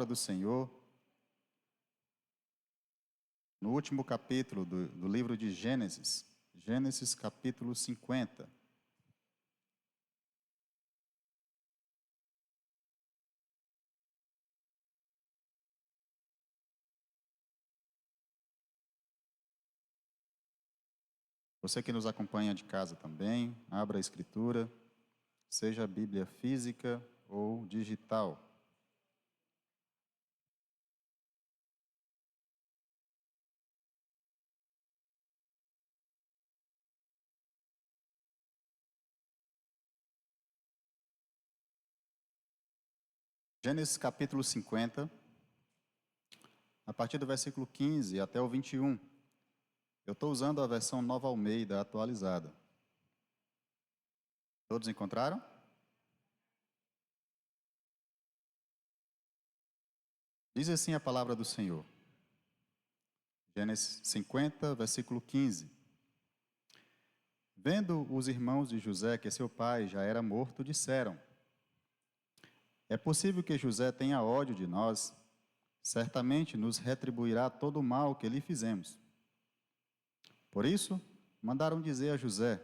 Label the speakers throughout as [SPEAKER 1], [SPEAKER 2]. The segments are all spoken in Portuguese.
[SPEAKER 1] palavra do Senhor no último capítulo do livro de Gênesis, Gênesis capítulo 50. Você que nos acompanha de casa também, abra a Escritura, seja a Bíblia física ou digital. Gênesis capítulo 50, a partir do versículo 15 até o 21. Eu estou usando a versão Nova Almeida atualizada. Todos encontraram? Diz assim a palavra do Senhor. Gênesis 50, versículo 15. Vendo os irmãos de José que seu pai já era morto, disseram: é possível que José tenha ódio de nós, certamente nos retribuirá todo o mal que lhe fizemos. Por isso, mandaram dizer a José: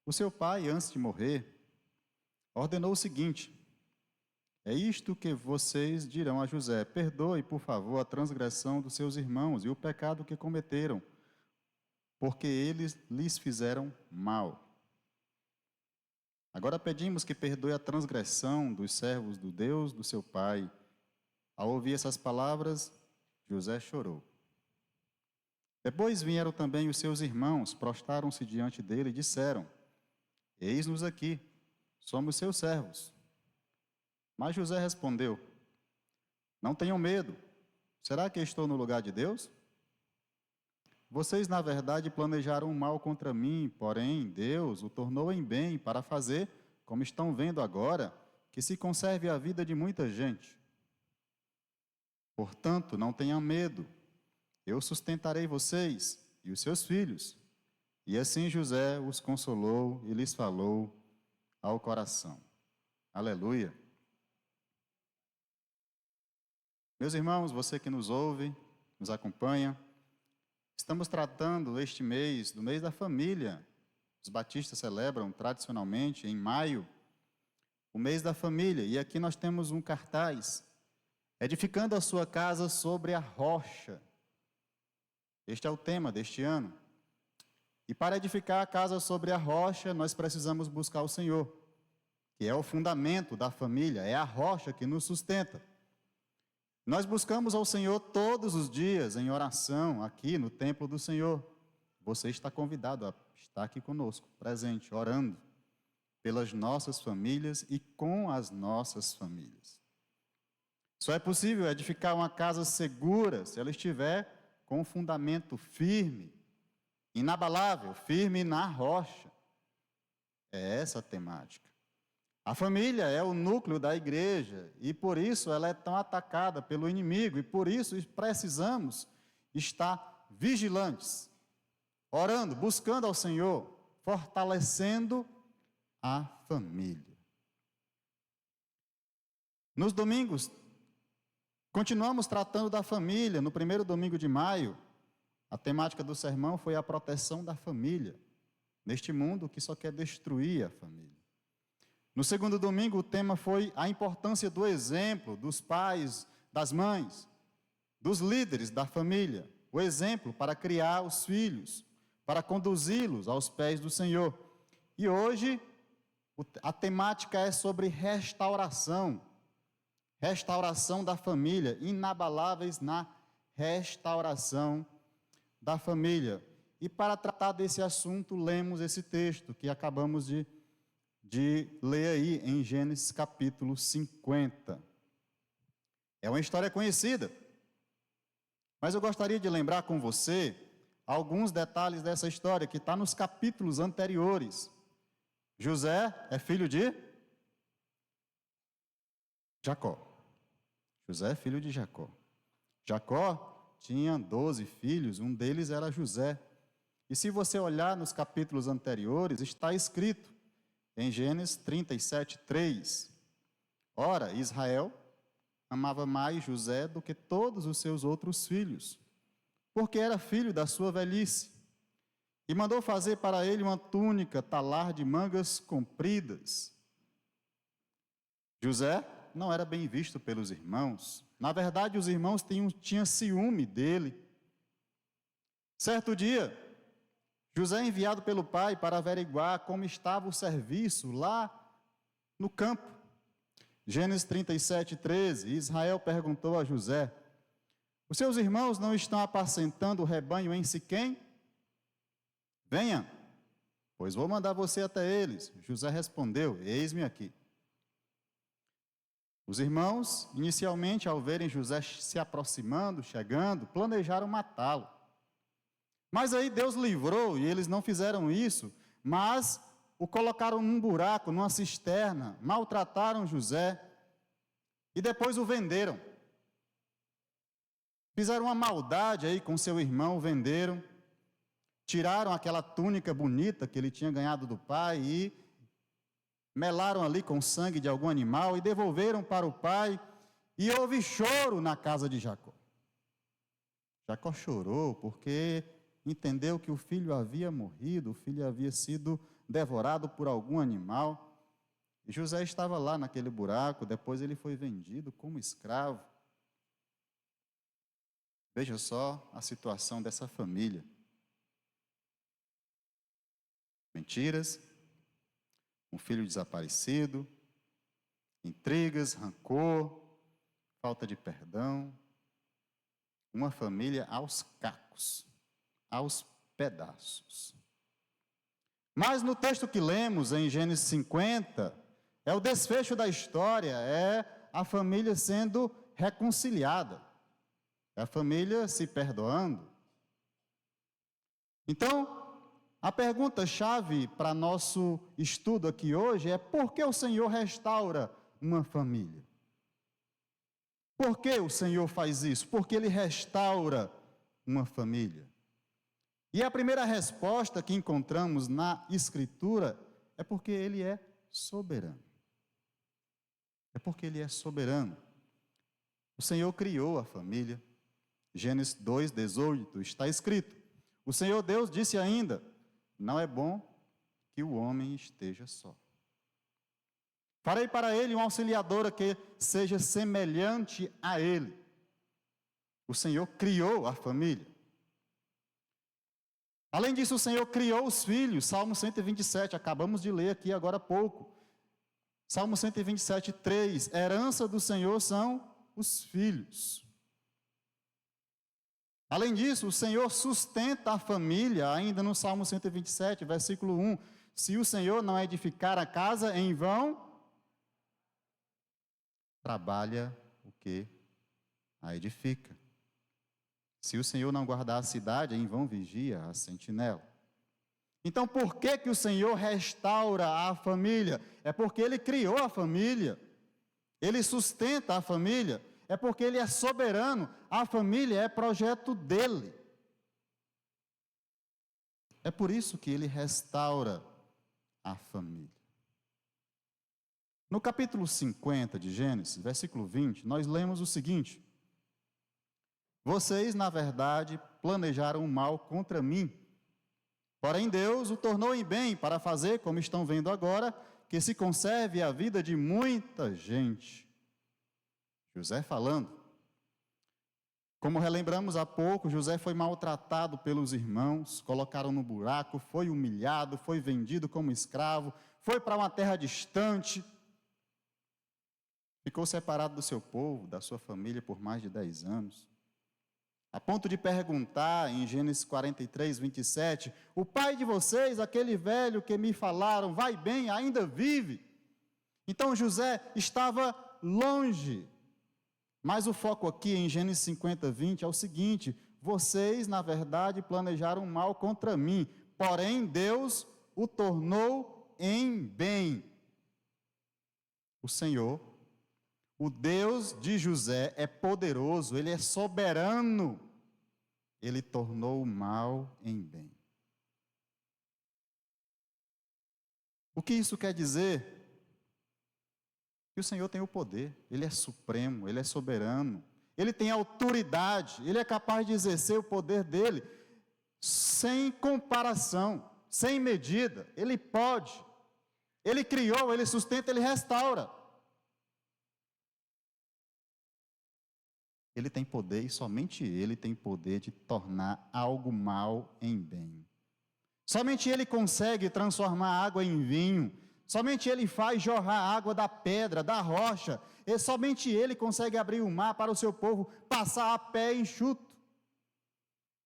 [SPEAKER 1] o seu pai, antes de morrer, ordenou o seguinte: é isto que vocês dirão a José: perdoe, por favor, a transgressão dos seus irmãos e o pecado que cometeram, porque eles lhes fizeram mal. Agora pedimos que perdoe a transgressão dos servos do Deus do seu pai. Ao ouvir essas palavras, José chorou. Depois vieram também os seus irmãos, prostraram-se diante dele e disseram: eis-nos aqui, somos seus servos. Mas José respondeu: não tenham medo, será que estou no lugar de Deus? Vocês, na verdade, planejaram um mal contra mim, porém Deus o tornou em bem para fazer, como estão vendo agora, que se conserve a vida de muita gente. Portanto, não tenham medo, eu sustentarei vocês e os seus filhos. E assim José os consolou e lhes falou ao coração. Aleluia. Meus irmãos, você que nos ouve, nos acompanha, estamos tratando este mês, do mês da família. Os batistas celebram tradicionalmente em maio o mês da família. E aqui nós temos um cartaz: edificando a sua casa sobre a rocha. Este é o tema deste ano. E para edificar a casa sobre a rocha, nós precisamos buscar o Senhor, que é o fundamento da família, é a rocha que nos sustenta. Nós buscamos ao Senhor todos os dias em oração, aqui no templo do Senhor. Você está convidado a estar aqui conosco, presente, orando pelas nossas famílias e com as nossas famílias. Só é possível edificar uma casa segura se ela estiver com um fundamento firme, inabalável, firme na rocha. É essa a temática. A família é o núcleo da igreja e por isso ela é tão atacada pelo inimigo e por isso precisamos estar vigilantes, orando, buscando ao Senhor, fortalecendo a família. Nos domingos, continuamos tratando da família. No primeiro domingo de maio, a temática do sermão foi a proteção da família, neste mundo que só quer destruir a família. No segundo domingo, o tema foi a importância do exemplo dos pais, das mães, dos líderes da família. O exemplo para criar os filhos, para conduzi-los aos pés do Senhor. E hoje, a temática é sobre restauração. Restauração da família, inabaláveis na restauração da família. E para tratar desse assunto, lemos esse texto que acabamos de ler aí em Gênesis capítulo 50. É uma história conhecida, mas eu gostaria de lembrar com você alguns detalhes dessa história que está nos capítulos anteriores. José é filho de Jacó. José é filho de Jacó. Jacó tinha 12 filhos, um deles era José. E se você olhar nos capítulos anteriores, está escrito em Gênesis 37, 3. Ora, Israel amava mais José do que todos os seus outros filhos, porque era filho da sua velhice, e mandou fazer para ele uma túnica talar de mangas compridas. José não era bem visto pelos irmãos. Na verdade, os irmãos tinham ciúme dele. Certo dia, José é enviado pelo pai para averiguar como estava o serviço lá no campo. Gênesis 37, 13, Israel perguntou a José: os seus irmãos não estão apacentando o rebanho em Siquém? Venha, pois vou mandar você até eles. José respondeu: eis-me aqui. Os irmãos, inicialmente, ao verem José se aproximando, chegando, planejaram matá-lo. Mas aí Deus livrou e eles não fizeram isso, mas o colocaram num buraco, numa cisterna, maltrataram José e depois o venderam. Fizeram uma maldade aí com seu irmão, venderam, tiraram aquela túnica bonita que ele tinha ganhado do pai e melaram ali com sangue de algum animal e devolveram para o pai, e houve choro na casa de Jacó. Jacó chorou porque entendeu que o filho havia morrido, o filho havia sido devorado por algum animal, e José estava lá naquele buraco, depois ele foi vendido como escravo. Veja só a situação dessa família. Mentiras, um filho desaparecido, intrigas, rancor, falta de perdão, uma família aos cacos, aos pedaços. Mas no texto que lemos em Gênesis 50, é o desfecho da história, é a família sendo reconciliada, é a família se perdoando. Então, a pergunta-chave para nosso estudo aqui hoje é: por que o Senhor restaura uma família? Por que o Senhor faz isso? Porque Ele restaura uma família. E a primeira resposta que encontramos na Escritura é porque Ele é soberano. É porque Ele é soberano. O Senhor criou a família. Gênesis 2:18 está escrito: o Senhor Deus disse ainda: não é bom que o homem esteja só. Farei para ele uma auxiliadora que seja semelhante a ele. O Senhor criou a família. Além disso, o Senhor criou os filhos. Salmo 127, acabamos de ler aqui agora há pouco. Salmo 127, 3. Herança do Senhor são os filhos. Além disso, o Senhor sustenta a família, ainda no Salmo 127, versículo 1. Se o Senhor não edificar a casa, em vão trabalha o que a edifica. Se o Senhor não guardar a cidade, em vão vigia a sentinela. Então, por que o Senhor restaura a família? É porque Ele criou a família. Ele sustenta a família. É porque Ele é soberano. A família é projeto dEle. É por isso que Ele restaura a família. No capítulo 50 de Gênesis, versículo 20, nós lemos o seguinte: vocês, na verdade, planejaram o mal contra mim, porém Deus o tornou em bem para fazer, como estão vendo agora, que se conserve a vida de muita gente. José falando. Como relembramos há pouco, José foi maltratado pelos irmãos, colocaram no buraco, foi humilhado, foi vendido como escravo, foi para uma terra distante, ficou separado do seu povo, da sua família por mais de 10 anos. A ponto de perguntar em Gênesis 43, 27, o pai de vocês, aquele velho que me falaram, vai bem, ainda vive? Então José estava longe. Mas o foco aqui em Gênesis 50, 20 é o seguinte: vocês, na verdade, planejaram mal contra mim, porém Deus o tornou em bem. O Senhor, o Deus de José, é poderoso, Ele é soberano. Ele tornou o mal em bem. O que isso quer dizer? que o Senhor tem o poder, Ele é supremo, Ele é soberano, Ele tem autoridade, Ele é capaz de exercer o poder dEle sem comparação, sem medida. Ele pode, Ele criou, Ele sustenta, Ele restaura. Ele tem poder e somente Ele tem poder de tornar algo mal em bem. Somente Ele consegue transformar água em vinho. Somente Ele faz jorrar água da pedra, da rocha. E somente Ele consegue abrir o mar para o seu povo passar a pé enxuto.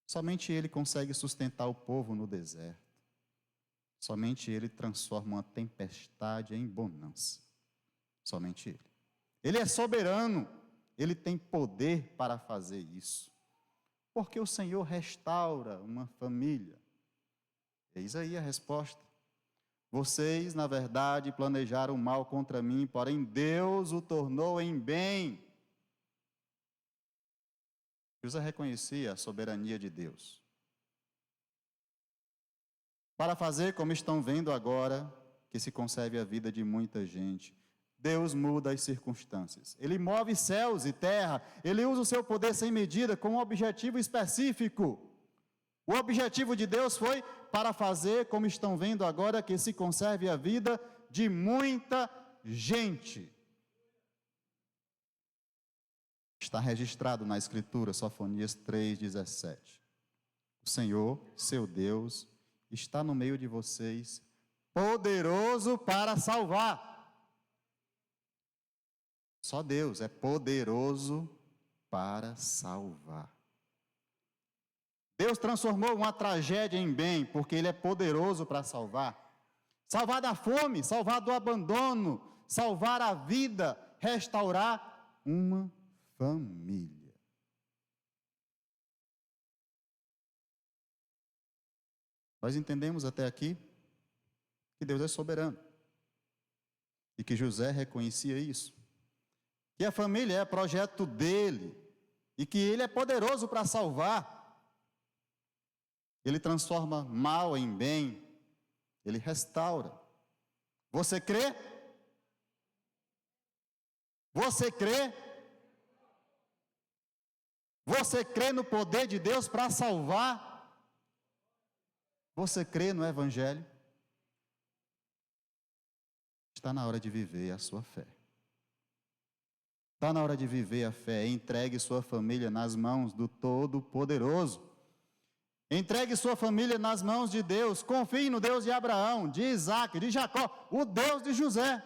[SPEAKER 1] Somente Ele consegue sustentar o povo no deserto. Somente Ele transforma uma tempestade em bonança. Somente Ele. Ele é soberano. Ele tem poder para fazer isso. Porque o Senhor restaura uma família. Eis aí a resposta. Vocês, na verdade, planejaram mal contra mim, porém Deus o tornou em bem. José reconhecia a soberania de Deus. Para fazer como estão vendo agora, que se conserve a vida de muita gente, Deus muda as circunstâncias. Ele move céus e terra, Ele usa o seu poder sem medida com um objetivo específico. O objetivo de Deus foi para fazer, como estão vendo agora, que se conserve a vida de muita gente. Está registrado na Escritura, Sofonias 3,17. O Senhor, seu Deus, está no meio de vocês, poderoso para salvar. Só Deus é poderoso para salvar. Deus transformou uma tragédia em bem, porque Ele é poderoso para salvar. Salvar da fome, salvar do abandono, salvar a vida, restaurar uma família. Nós entendemos até aqui que Deus é soberano. E que José reconhecia isso. Que a família é projeto dele. E que Ele é poderoso para salvar. Ele transforma mal em bem. Ele restaura. Você crê? Você crê? Você crê no poder de Deus para salvar? Você crê no Evangelho? Está na hora de viver a sua fé. Está na hora de viver a fé. Entregue sua família nas mãos do Todo-Poderoso. Entregue sua família nas mãos de Deus. Confie no Deus de Abraão, de Isaac, de Jacó, o Deus de José.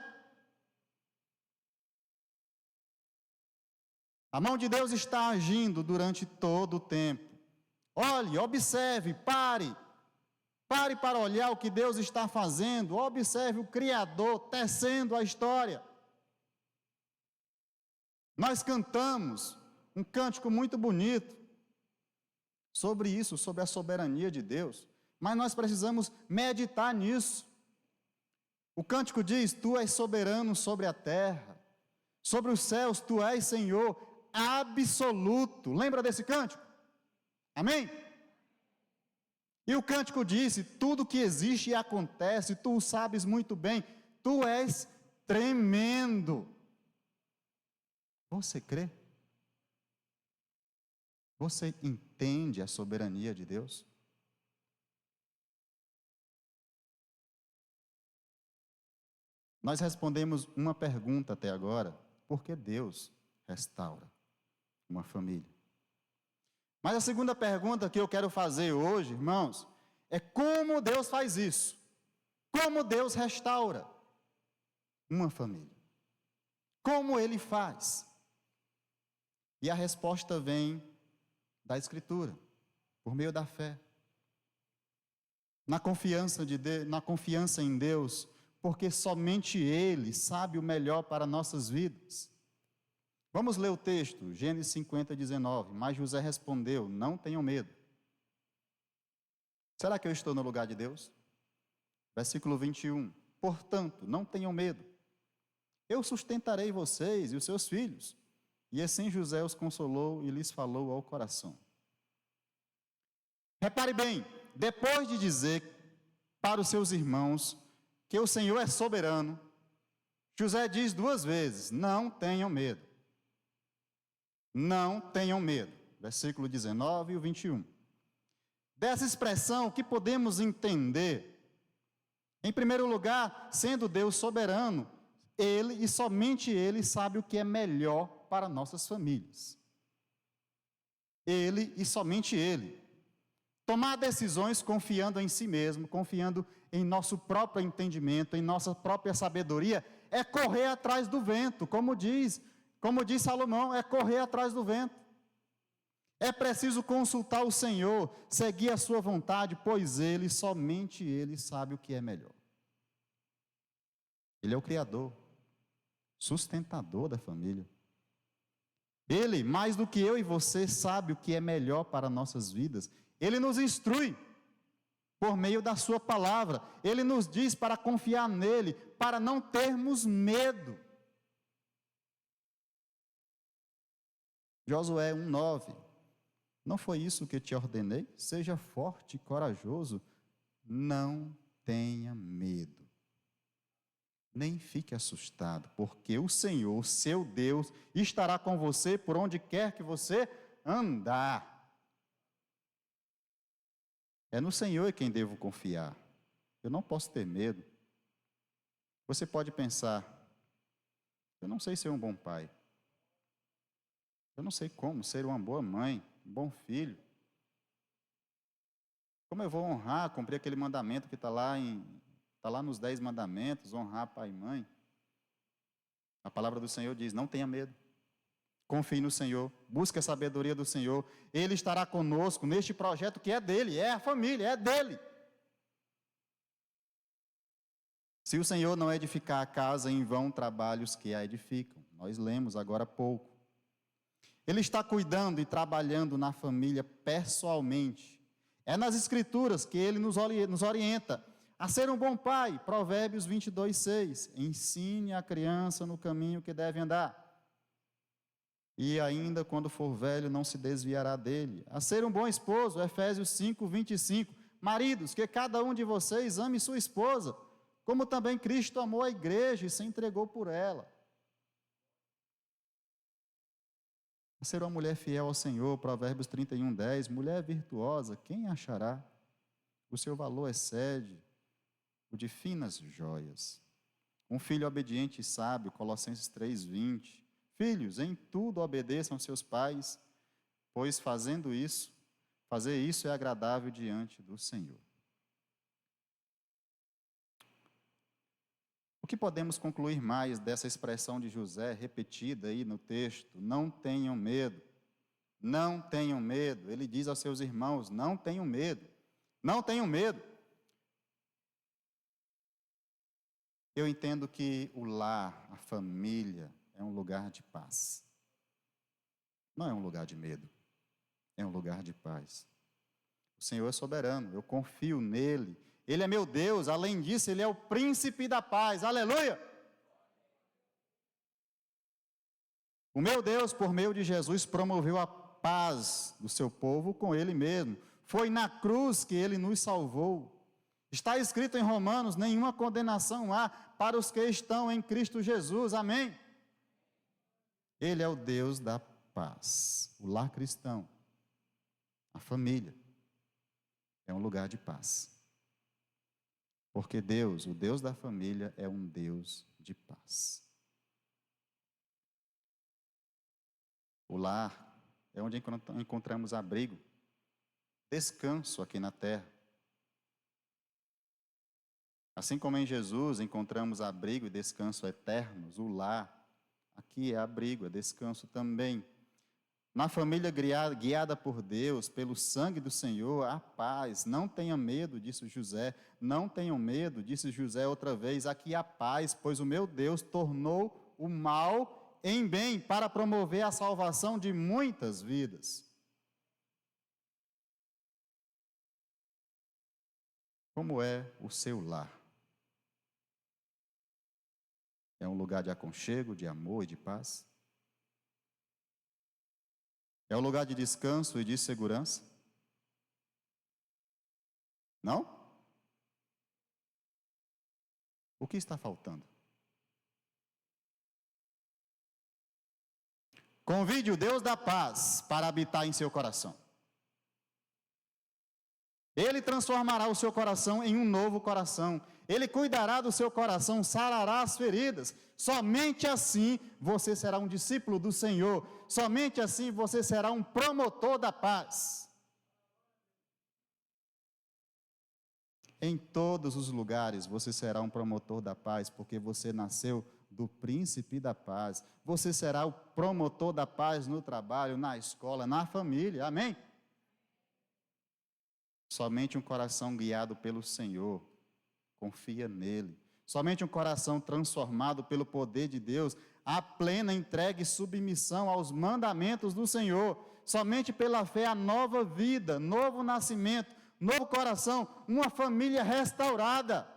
[SPEAKER 1] A mão de Deus está agindo durante todo o tempo. Olhe, observe, pare. Pare para olhar o que Deus está fazendo. Observe o Criador tecendo a história. Nós cantamos um cântico muito bonito sobre isso, sobre a soberania de Deus. Mas nós precisamos meditar nisso. O cântico diz: Tu és soberano sobre a terra, sobre os céus, Tu és Senhor absoluto. Lembra desse cântico? Amém? E o cântico disse: tudo que existe e acontece, Tu o sabes muito bem, Tu és tremendo. Você crê? Você entende a soberania de Deus? Nós respondemos uma pergunta até agora: por que Deus restaura uma família? Mas a segunda pergunta que eu quero fazer hoje, irmãos, é como Deus faz isso? Como Deus restaura uma família? Como Ele faz? E a resposta vem da Escritura, por meio da fé. Na confiança em Deus, porque somente Ele sabe o melhor para nossas vidas. Vamos ler o texto, Gênesis 50, 19. Mas José respondeu: não tenham medo. Será que eu estou no lugar de Deus? Versículo 21. Portanto, não tenham medo. Eu sustentarei vocês e os seus filhos. E assim José os consolou e lhes falou ao coração. Repare bem, depois de dizer para os seus irmãos que o Senhor é soberano, José diz 2 vezes: não tenham medo. Não tenham medo. Versículo 19 e o 21. Dessa expressão, o que podemos entender? Em primeiro lugar, sendo Deus soberano, Ele e somente Ele sabe o que é melhor para nossas famílias. Ele e somente Ele. Tomar decisões confiando em si mesmo, confiando em nosso próprio entendimento, em nossa própria sabedoria, é correr atrás do vento, como diz Salomão, é correr atrás do vento. É preciso consultar o Senhor, seguir a sua vontade, pois Ele, somente Ele, sabe o que é melhor. Ele é o Criador, sustentador da família. Ele, mais do que eu e você, sabe o que é melhor para nossas vidas. Ele nos instrui por meio da sua palavra. Ele nos diz para confiar nele, para não termos medo. Josué 1:9. Não foi isso que te ordenei? Seja forte e corajoso, não tenha medo. Nem fique assustado, porque o Senhor, seu Deus, estará com você por onde quer que você andar. É no Senhor em quem devo confiar. Eu não posso ter medo. Você pode pensar: eu não sei ser um bom pai. Eu não sei como ser uma boa mãe, um bom filho. Como eu vou honrar, cumprir aquele mandamento que está lá nos 10 mandamentos, honrar pai e mãe? A palavra do Senhor diz: não tenha medo. Confie no Senhor, busque a sabedoria do Senhor. Ele estará conosco neste projeto que é dele, é a família, é dele. Se o Senhor não edificar a casa, em vão trabalhos que a edificam. Nós lemos agora há pouco. Ele está cuidando e trabalhando na família pessoalmente. É nas Escrituras que ele nos orienta a ser um bom pai. Provérbios 22:6. Ensine a criança no caminho que deve andar. E ainda quando for velho, não se desviará dele. A ser um bom esposo. Efésios 5:25. Maridos, que cada um de vocês ame sua esposa, como também Cristo amou a igreja e se entregou por ela. A ser uma mulher fiel ao Senhor, Provérbios 31:10, mulher virtuosa, quem achará? O seu valor excede o de finas joias. Um filho obediente e sábio, Colossenses 3:20. Filhos, em tudo obedeçam seus pais, pois fazer isso é agradável diante do Senhor. O que podemos concluir mais dessa expressão de José, repetida aí no texto? Não tenham medo, não tenham medo. Ele diz aos seus irmãos: não tenham medo, não tenham medo. Eu entendo que o lar, a família, é um lugar de paz. Não é um lugar de medo, é um lugar de paz. O Senhor é soberano, eu confio nele. Ele é meu Deus, além disso, Ele é o príncipe da paz, aleluia! O meu Deus, por meio de Jesus, promoveu a paz do seu povo com Ele mesmo. Foi na cruz que Ele nos salvou. Está escrito em Romanos: nenhuma condenação há para os que estão em Cristo Jesus, amém? Ele é o Deus da paz. O lar cristão, a família, é um lugar de paz. Porque Deus, o Deus da família, é um Deus de paz. O lar é onde encontramos abrigo, descanso aqui na terra. Assim como em Jesus encontramos abrigo e descanso eternos, o lar aqui é abrigo, é descanso também. Na família guiada por Deus, pelo sangue do Senhor, há paz. Não tenha medo, disse José. Não tenham medo, disse José outra vez. Aqui há paz, pois o meu Deus tornou o mal em bem para promover a salvação de muitas vidas. Como é o seu lar? É um lugar de aconchego, de amor e de paz? É um lugar de descanso e de segurança? Não? O que está faltando? Convide o Deus da paz para habitar em seu coração. Ele transformará o seu coração em um novo coração. Ele cuidará do seu coração, sarará as feridas. Somente assim você será um discípulo do Senhor. Somente assim você será um promotor da paz. Em todos os lugares você será um promotor da paz, porque você nasceu do príncipe da paz. Você será o promotor da paz no trabalho, na escola, na família. Amém? Somente um coração guiado pelo Senhor confia nele. Somente um coração transformado pelo poder de Deus, a plena entrega e submissão aos mandamentos do Senhor. Somente pela fé a nova vida, novo nascimento, novo coração, uma família restaurada.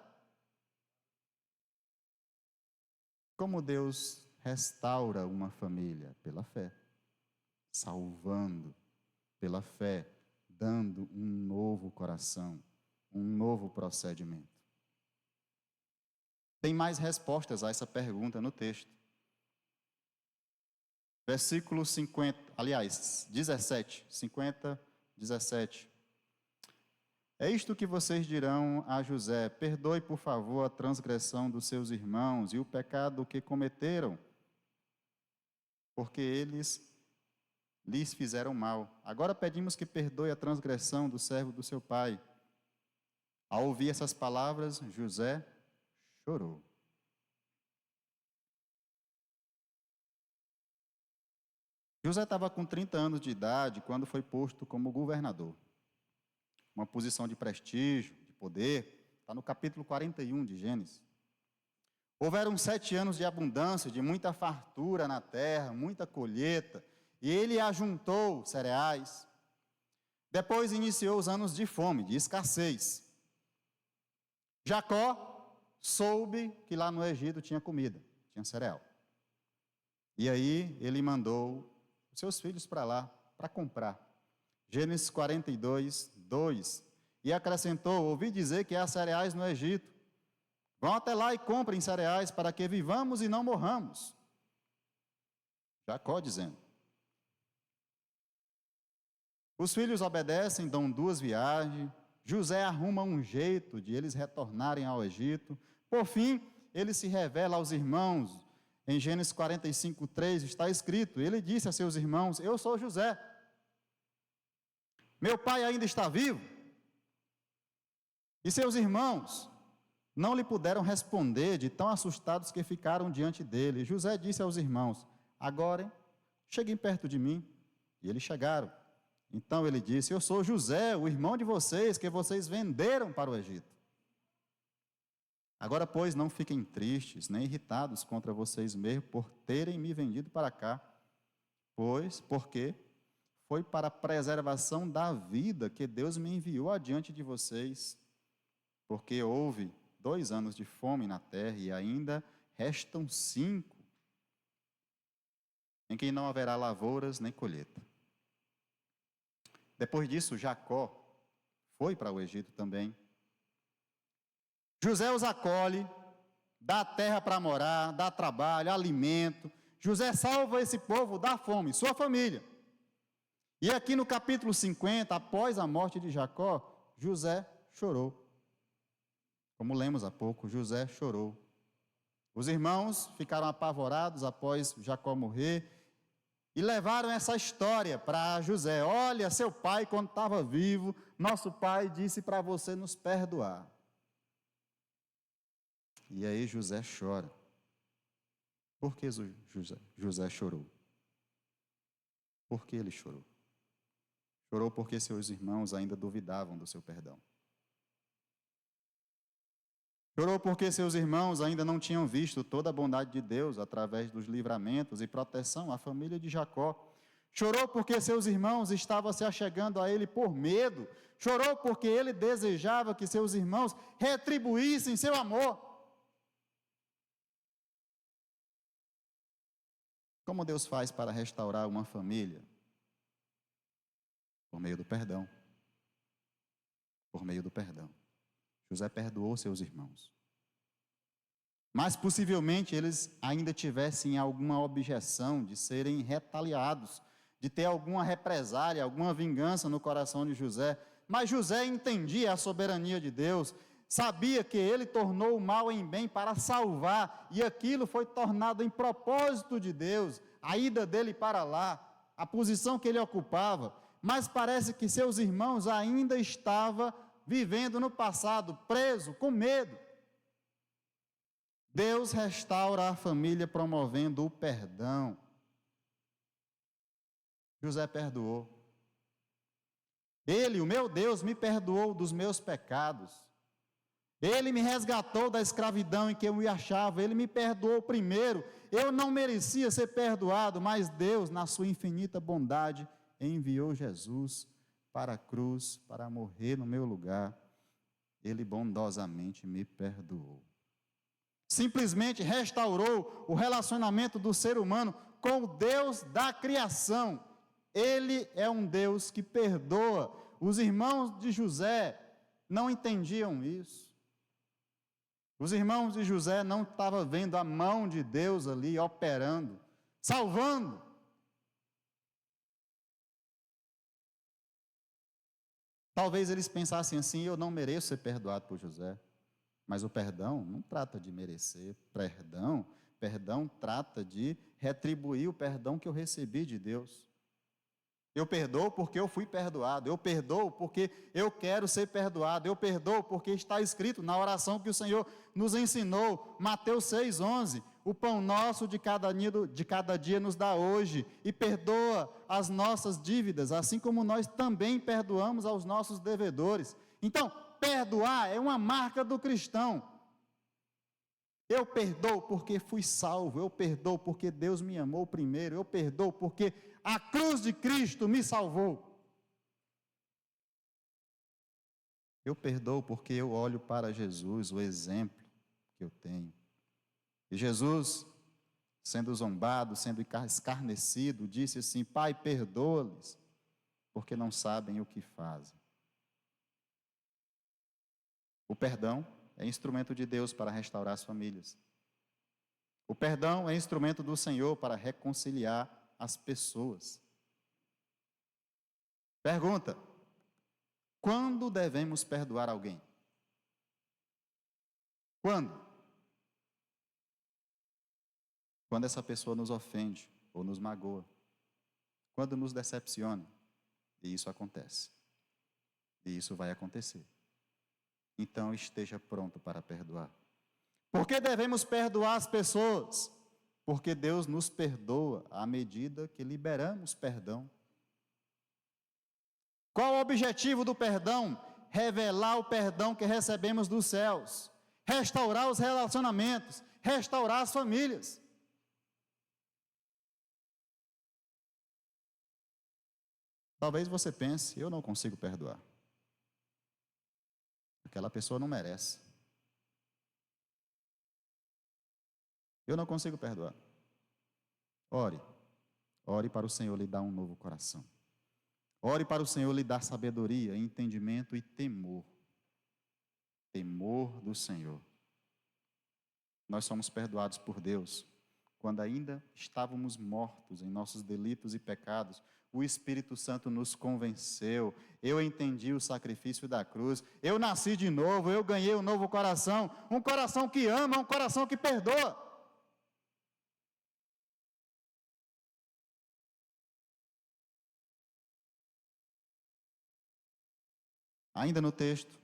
[SPEAKER 1] Como Deus restaura uma família? Pela fé. Salvando pela fé, dando um novo coração, um novo procedimento. Tem mais respostas a essa pergunta no texto. Versículo 50, aliás, 17, 50, 17. É isto que vocês dirão a José: perdoe, por favor, a transgressão dos seus irmãos e o pecado que cometeram, porque eles lhes fizeram mal. Agora pedimos que perdoe a transgressão do servo do seu pai. Ao ouvir essas palavras, José chorou. José estava com 30 anos de idade quando foi posto como governador. Uma posição de prestígio, de poder, está no capítulo 41 de Gênesis. Houveram 7 anos de abundância, de muita fartura na terra, muita colheita, e ele ajuntou cereais. Depois iniciou os anos de fome, de escassez. Jacó soube que lá no Egito tinha comida, tinha cereal. E aí ele mandou os seus filhos para lá, para comprar. Gênesis 42, 2. E acrescentou: ouvi dizer que há cereais no Egito. Vão até lá e comprem cereais para que vivamos e não morramos. Jacó dizendo. Os filhos obedecem, dão 2 viagens. José arruma um jeito de eles retornarem ao Egito. Por fim, ele se revela aos irmãos. Em Gênesis 45, 3 está escrito: ele disse a seus irmãos: eu sou José. Meu pai ainda está vivo? E seus irmãos não lhe puderam responder, de tão assustados que ficaram diante dele. José disse aos irmãos: agora cheguem perto de mim. E eles chegaram. Então ele disse: eu sou José, o irmão de vocês, que vocês venderam para o Egito. Agora, pois, não fiquem tristes, nem irritados contra vocês mesmos por terem me vendido para cá. Porque foi para a preservação da vida que Deus me enviou adiante de vocês. Porque houve 2 anos de fome na terra e ainda restam 5, em que não haverá lavouras nem colheita. Depois disso, Jacó foi para o Egito também. José os acolhe, dá terra para morar, dá trabalho, alimento. José salva esse povo da fome, sua família. E aqui no capítulo 50, após a morte de Jacó, José chorou. Como lemos há pouco, José chorou. Os irmãos ficaram apavorados após Jacó morrer e levaram essa história para José. Olha, seu pai, quando estava vivo, nosso pai disse para você nos perdoar. E aí José chora. Por que José chorou? Por que ele chorou? Chorou porque seus irmãos ainda duvidavam do seu perdão. Chorou porque seus irmãos ainda não tinham visto toda a bondade de Deus através dos livramentos e proteção à família de Jacó. Chorou porque seus irmãos estavam se achegando a ele por medo. Chorou porque ele desejava que seus irmãos retribuíssem seu amor. Como Deus faz para restaurar uma família? Por meio do perdão. Por meio do perdão. José perdoou seus irmãos. Mas possivelmente eles ainda tivessem alguma objeção de serem retaliados, de ter alguma represália, alguma vingança no coração de José. Mas José entendia a soberania de Deus, sabia que ele tornou o mal em bem para salvar, e aquilo foi tornado em propósito de Deus, a ida dele para lá, a posição que ele ocupava. Mas parece que seus irmãos ainda estavam vivendo no passado, preso, com medo. Deus restaura a família promovendo o perdão. José perdoou. Ele, o meu Deus, me perdoou dos meus pecados. Ele me resgatou da escravidão em que eu me achava. Ele me perdoou primeiro. Eu não merecia ser perdoado, mas Deus, na sua infinita bondade, enviou Jesus para a cruz, para morrer no meu lugar. Ele bondosamente me perdoou. Simplesmente restaurou o relacionamento do ser humano com o Deus da criação. Ele é um Deus que perdoa. Os irmãos de José não entendiam isso. Os irmãos de José não estavam vendo a mão de Deus ali operando, salvando. Talvez eles pensassem assim: eu não mereço ser perdoado por José. Mas o perdão não trata de merecer. Perdão trata de retribuir o perdão que eu recebi de Deus. Eu perdoo porque eu fui perdoado. Eu perdoo porque eu quero ser perdoado. Eu perdoo porque está escrito na oração que o Senhor nos ensinou, Mateus 6,11. O pão nosso de cada dia nos dá hoje. E perdoa as nossas dívidas, assim como nós também perdoamos aos nossos devedores. Então, perdoar é uma marca do cristão. Eu perdoo porque fui salvo. Eu perdoo porque Deus me amou primeiro. Eu perdoo porque a cruz de Cristo me salvou. Eu perdoo porque eu olho para Jesus, o exemplo que eu tenho. E Jesus, sendo zombado, sendo escarnecido, disse assim: Pai, perdoa-lhes, porque não sabem o que fazem. O perdão é instrumento de Deus para restaurar as famílias. O perdão é instrumento do Senhor para reconciliar as pessoas. Pergunta: quando devemos perdoar alguém? Quando? Quando essa pessoa nos ofende ou nos magoa. Quando nos decepciona. E isso acontece. E isso vai acontecer. Então esteja pronto para perdoar. Por que devemos perdoar as pessoas? Porque Deus nos perdoa à medida que liberamos perdão. Qual o objetivo do perdão? Revelar o perdão que recebemos dos céus, restaurar os relacionamentos, restaurar as famílias. Talvez você pense: eu não consigo perdoar. Aquela pessoa não merece. Eu não consigo perdoar. Ore. Ore para o Senhor lhe dar um novo coração. Ore para o Senhor lhe dar sabedoria, entendimento e temor. Temor do Senhor. Nós somos perdoados por Deus quando ainda estávamos mortos em nossos delitos e pecados. O Espírito Santo nos convenceu. Eu entendi o sacrifício da cruz. Eu nasci de novo. Eu ganhei um novo coração. Um coração que ama, um coração que perdoa. Ainda no texto,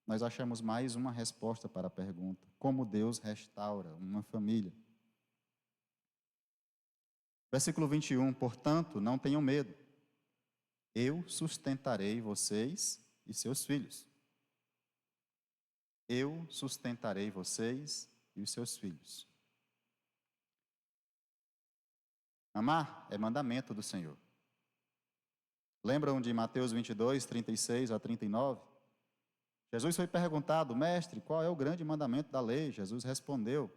[SPEAKER 1] nós achamos mais uma resposta para a pergunta: como Deus restaura uma família? Versículo 21, portanto, não tenham medo. Eu sustentarei vocês e seus filhos. Eu sustentarei vocês e os seus filhos. Amar é mandamento do Senhor. Lembram de Mateus 22, 36 a 39? Jesus foi perguntado: mestre, qual é o grande mandamento da lei? Jesus respondeu: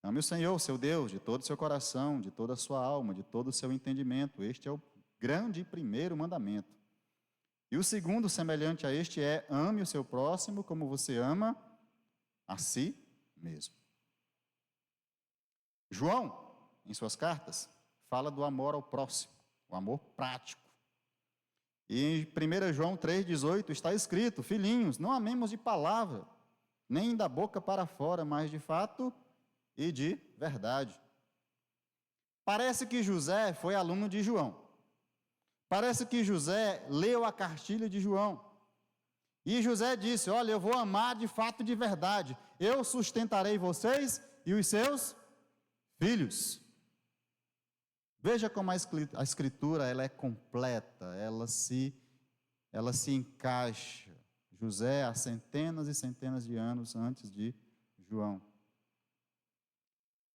[SPEAKER 1] ame o Senhor, seu Deus, de todo o seu coração, de toda a sua alma, de todo o seu entendimento. Este é o grande e primeiro mandamento. E o segundo, semelhante a este, é: ame o seu próximo como você ama a si mesmo. João, em suas cartas, fala do amor ao próximo, o amor prático. E em 1 João 3,18 está escrito: filhinhos, não amemos de palavra, nem da boca para fora, mas de fato e de verdade. Parece que José foi aluno de João. Parece que José leu a cartilha de João. E José disse: olha, eu vou amar de fato e de verdade. Eu sustentarei vocês e os seus filhos. Veja como a escritura ela é completa, ela se encaixa. José há centenas e centenas de anos antes de João.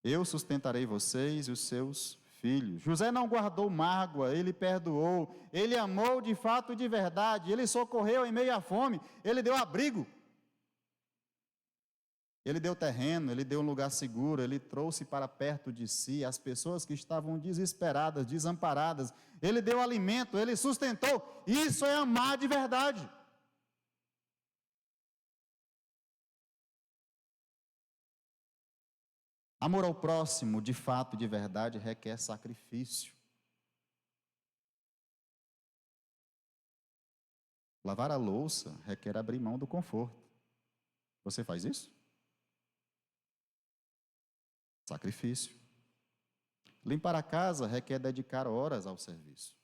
[SPEAKER 1] Eu sustentarei vocês e os seus filhos. José não guardou mágoa, ele perdoou, ele amou de fato e de verdade, ele socorreu em meio à fome, ele deu abrigo. Ele deu terreno, ele deu um lugar seguro, ele trouxe para perto de si as pessoas que estavam desesperadas, desamparadas. Ele deu alimento, ele sustentou. Isso é amar de verdade. Amor ao próximo, de fato e de verdade, requer sacrifício. Lavar a louça requer abrir mão do conforto. Você faz isso? Sacrifício. Limpar a casa requer dedicar horas ao serviço.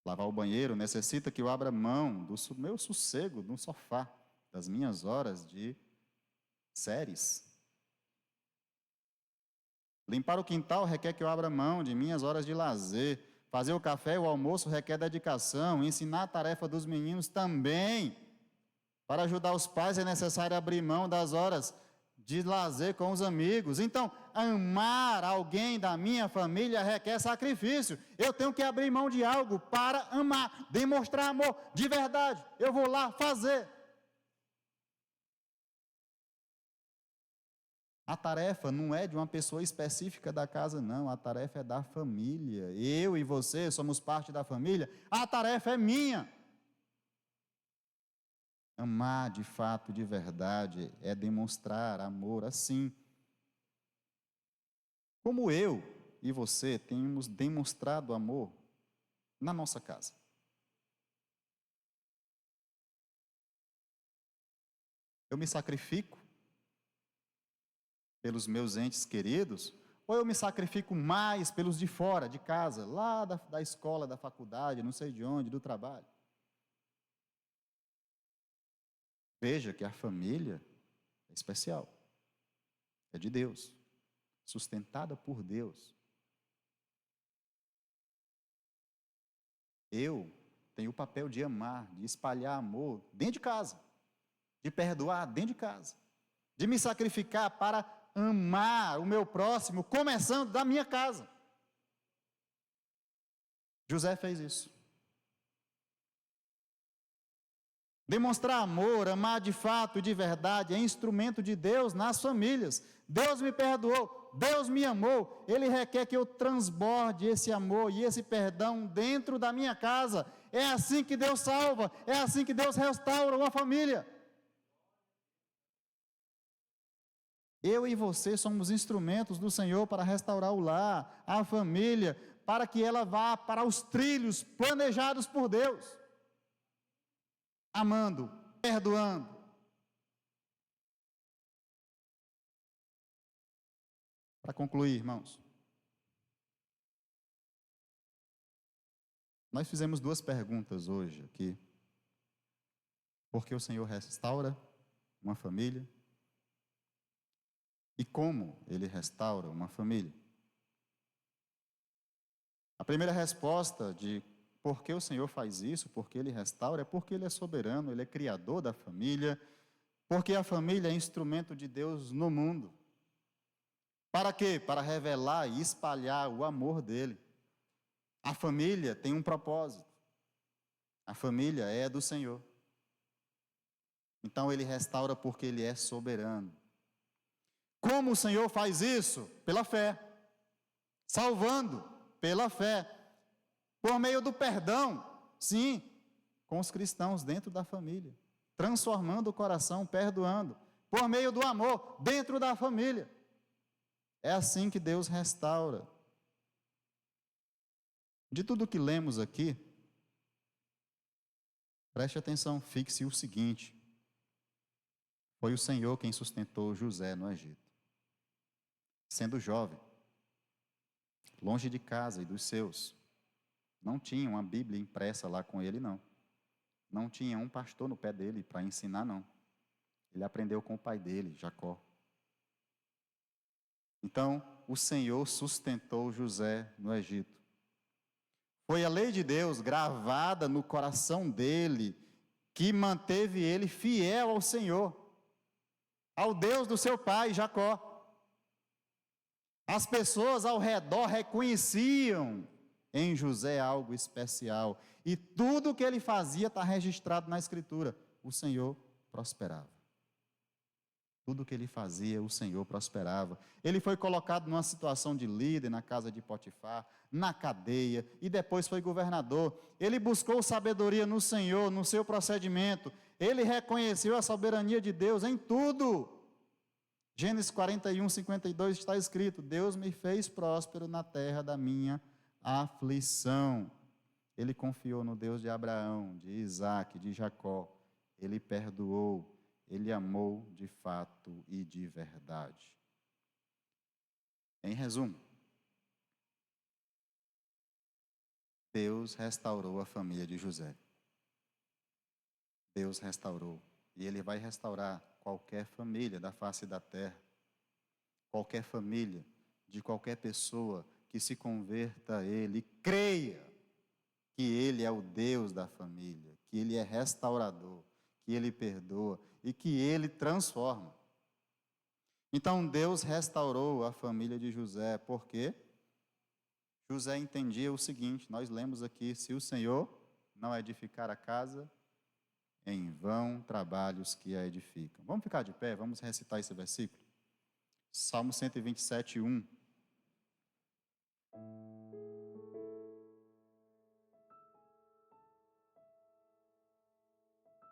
[SPEAKER 1] Lavar o banheiro necessita que eu abra mão do meu sossego no sofá, das minhas horas de séries. Limpar o quintal requer que eu abra mão de minhas horas de lazer. Fazer o café e o almoço requer dedicação. Ensinar a tarefa dos meninos também. Para ajudar os pais é necessário abrir mão das horas de lazer com os amigos. Então, amar alguém da minha família requer sacrifício. Eu tenho que abrir mão de algo para amar, demonstrar amor de verdade. Eu vou lá fazer. A tarefa não é de uma pessoa específica da casa, não. A tarefa é da família. Eu e você somos parte da família. A tarefa é minha. Amar de fato, de verdade, é demonstrar amor assim. Como eu e você temos demonstrado amor na nossa casa. Eu me sacrifico pelos meus entes queridos, ou eu me sacrifico mais pelos de fora, de casa, lá da escola, da faculdade, não sei de onde, do trabalho. Veja que a família é especial, é de Deus, sustentada por Deus. Eu tenho o papel de amar, de espalhar amor dentro de casa, de perdoar dentro de casa, de me sacrificar para amar o meu próximo, começando da minha casa. José fez isso. Demonstrar amor, amar de fato e de verdade, é instrumento de Deus nas famílias. Deus me perdoou, Deus me amou, Ele requer que eu transborde esse amor e esse perdão dentro da minha casa. É assim que Deus salva, é assim que Deus restaura uma família. Eu e você somos instrumentos do Senhor para restaurar o lar, a família, para que ela vá para os trilhos planejados por Deus. Amando, perdoando. Para concluir, irmãos, nós fizemos 2 perguntas hoje aqui. Por que o Senhor restaura uma família? E como Ele restaura uma família? A primeira resposta de por que o Senhor faz isso, por que Ele restaura, é porque Ele é soberano, Ele é criador da família, porque a família é instrumento de Deus no mundo. Para quê? Para revelar e espalhar o amor dEle. A família tem um propósito. A família é do Senhor. Então Ele restaura porque Ele é soberano. Como o Senhor faz isso? Pela fé. Salvando pela fé. Por meio do perdão, sim, com os cristãos dentro da família. transformando o coração, perdoando, por meio do amor, dentro da família. É assim que Deus restaura. De tudo que lemos aqui, preste atenção, fixe o seguinte: foi o Senhor quem sustentou José no Egito. Sendo jovem, longe de casa e dos seus, não tinha uma Bíblia impressa lá com ele, não. Não tinha um pastor no pé dele para ensinar, não. Ele aprendeu com o pai dele, Jacó. Então, o Senhor sustentou José no Egito. Foi a lei de Deus gravada no coração dele que manteve ele fiel ao Senhor, ao Deus do seu pai, Jacó. As pessoas ao redor reconheciam em José algo especial. E tudo o que ele fazia está registrado na Escritura. O Senhor prosperava. Tudo o que ele fazia, o Senhor prosperava. Ele foi colocado numa situação de líder na casa de Potifar, na cadeia, e depois foi governador. Ele buscou sabedoria no Senhor, no seu procedimento. Ele reconheceu a soberania de Deus em tudo. Gênesis 41, 52 está escrito: Deus me fez próspero na terra da minha aflição. Ele confiou no Deus de Abraão, de Isaac, de Jacó. Ele perdoou. Ele amou de fato e de verdade. Em resumo, Deus restaurou a família de José. Deus restaurou. E Ele vai restaurar qualquer família da face da terra. Qualquer família, de qualquer pessoa que se converta a Ele, creia que Ele é o Deus da família, que Ele é restaurador, que Ele perdoa e que Ele transforma. Então Deus restaurou a família de José, porque José entendia o seguinte, nós lemos aqui: se o Senhor não edificar a casa, em vão trabalhos que a edificam. Vamos ficar de pé, vamos recitar esse versículo? Salmo 127, 1.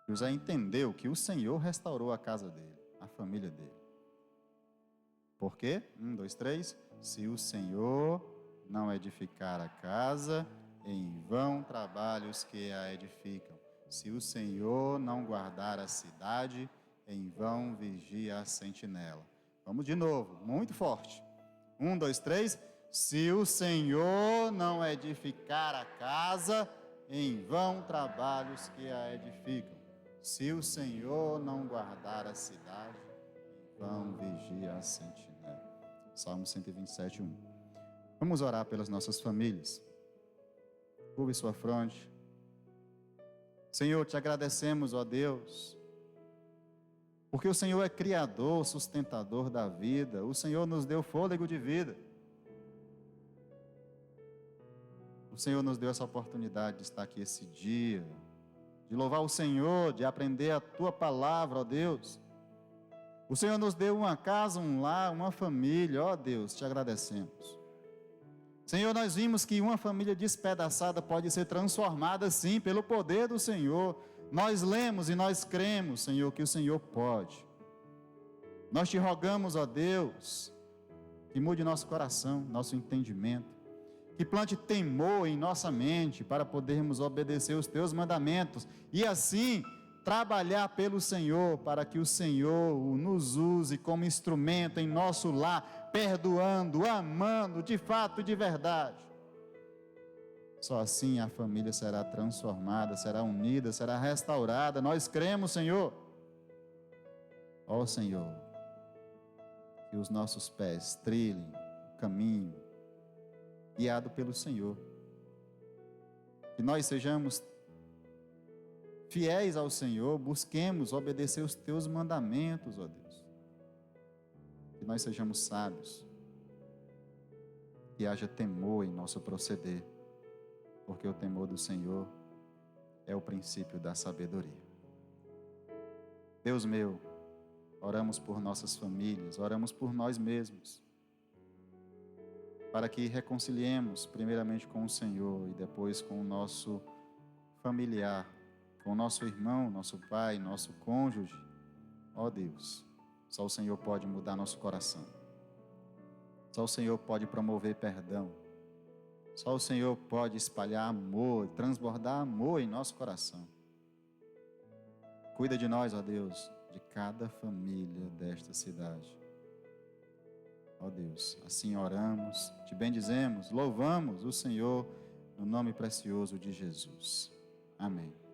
[SPEAKER 1] José entendeu que o Senhor restaurou a casa dele, a família dele. Por quê? 1, 2, 3. Se o Senhor não edificar a casa, em vão trabalhos que a edificam. Se o Senhor não guardar a cidade, em vão vigia a sentinela. Vamos de novo, muito forte. 1, 2, 3. Se o Senhor não edificar a casa, em vão trabalhos que a edificam. Se o Senhor não guardar a cidade, em vão vigia a sentinela. Salmo 127, 1. Vamos orar pelas nossas famílias. Curve sua fronte. Senhor, te agradecemos, ó Deus, porque o Senhor é Criador, sustentador da vida. O Senhor nos deu fôlego de vida. O Senhor nos deu essa oportunidade de estar aqui esse dia, de louvar o Senhor, de aprender a Tua palavra, ó Deus. O Senhor nos deu uma casa, um lar, uma família, ó Deus, te agradecemos. Senhor, nós vimos que uma família despedaçada pode ser transformada, sim, pelo poder do Senhor. Nós lemos e nós cremos, Senhor, que o Senhor pode. Nós te rogamos, ó Deus, que mude nosso coração, nosso entendimento, que plante temor em nossa mente para podermos obedecer os teus mandamentos e assim trabalhar pelo Senhor, para que o Senhor nos use como instrumento em nosso lar, perdoando, amando de fato e de verdade. Só assim a família será transformada, será unida, será restaurada. Nós cremos, Senhor. Ó Senhor, que os nossos pés trilhem o caminho guiado pelo Senhor. Que nós sejamos fiéis ao Senhor, busquemos obedecer os teus mandamentos, ó Deus. Que nós sejamos sábios, que haja temor em nosso proceder, porque o temor do Senhor é o princípio da sabedoria. Deus meu, oramos por nossas famílias, oramos por nós mesmos, para que reconciliemos primeiramente com o Senhor e depois com o nosso familiar, com o nosso irmão, nosso pai, nosso cônjuge. Ó Deus, só o Senhor pode mudar nosso coração. Só o Senhor pode promover perdão. Só o Senhor pode espalhar amor, transbordar amor em nosso coração. Cuida de nós, ó Deus, de cada família desta cidade. Ó Deus, assim oramos, te bendizemos, louvamos o Senhor no nome precioso de Jesus. Amém.